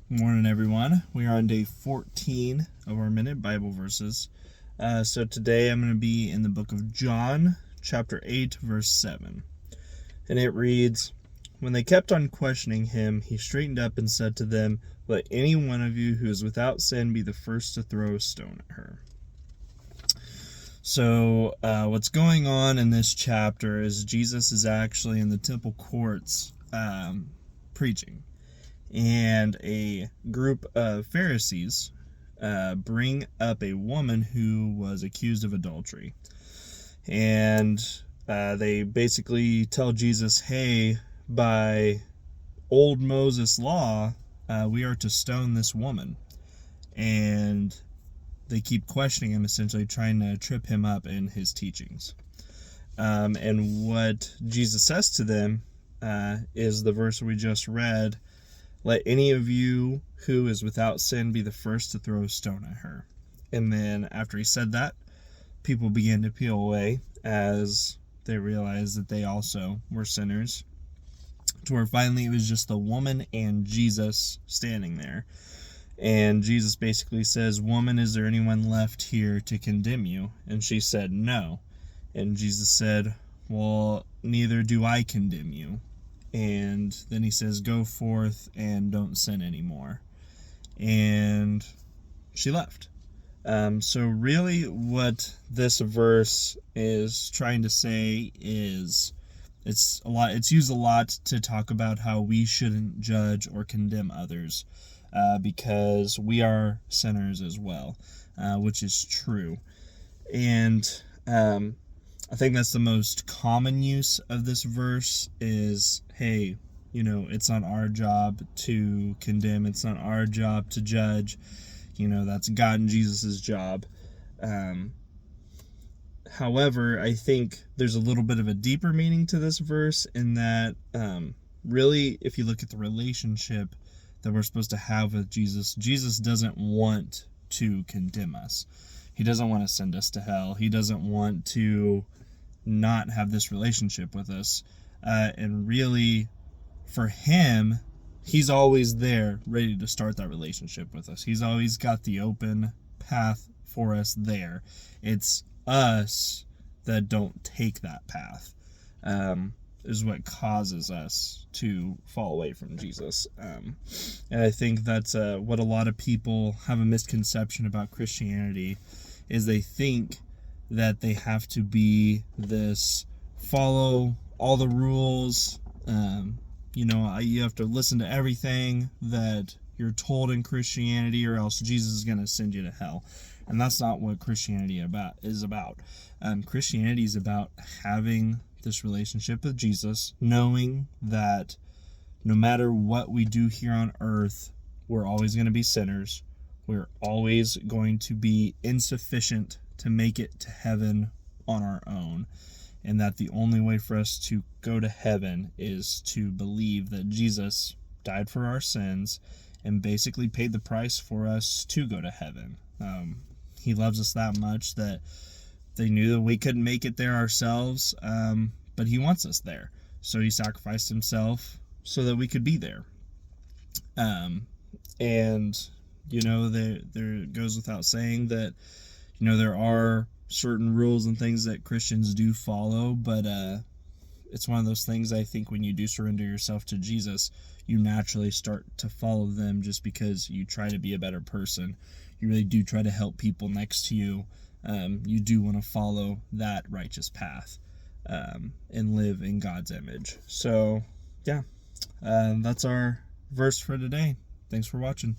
Morning, everyone. We are on day 14 of our Minute Bible Verses. So today I'm going to be in the book of John, chapter 8, verse 7. And it reads, "When they kept on questioning him, he straightened up and said to them, 'Let any one of you who is without sin be the first to throw a stone at her.'" So what's going on in this chapter is Jesus is actually in the temple courts preaching. And a group of Pharisees bring up a woman who was accused of adultery. And they basically tell Jesus, hey, by old Moses law, we are to stone this woman. And they keep questioning him, essentially trying to trip him up in his teachings. And what Jesus says to them is the verse we just read, "Let any of you who is without sin be the first to throw a stone at her." And then after he said that, people began to peel away as they realized that they also were sinners, to where finally it was just the woman and Jesus standing there. And Jesus basically says, "Woman, is there anyone left here to condemn you?" And she said, "No." And Jesus said, "Well, neither do I condemn you." And then he says, "Go forth and don't sin anymore." And she left. So really what this verse is trying to say is it's used a lot to talk about how we shouldn't judge or condemn others because we are sinners as well, which is true. And I think that's the most common use of this verse is, hey, it's not our job to condemn. It's not our job to judge. That's God and Jesus' job. However, I think there's a little bit of a deeper meaning to this verse in that really, if you look at the relationship that we're supposed to have with Jesus, Jesus doesn't want to condemn us. He doesn't want to send us to hell. He doesn't want to not have this relationship with us. And really, for him, he's always there ready to start that relationship with us. He's always got the open path for us there. It's us that don't take that path, is what causes us to fall away from Jesus. And I think that's what a lot of people have a misconception about Christianity, is they think that they have to be this follow all the rules. You have to listen to everything that you're told in Christianity, or else Jesus is going to send you to hell. And that's not what Christianity is about. Christianity is about having this relationship with Jesus, knowing that no matter what we do here on earth, we're always going to be sinners. We're always going to be insufficient to make it to heaven on our own, and that the only way for us to go to heaven is to believe that Jesus died for our sins and basically paid the price for us to go to heaven. He loves us that much that they knew that we couldn't make it there ourselves, but he wants us there. So he sacrificed himself so that we could be there. And there goes without saying that there are certain rules and things that Christians do follow, but it's one of those things, I think, when you do surrender yourself to Jesus, you naturally start to follow them just because you try to be a better person. You really do try to help people next to you. You do want to follow that righteous path and live in God's image. So, yeah, that's our verse for today. Thanks for watching.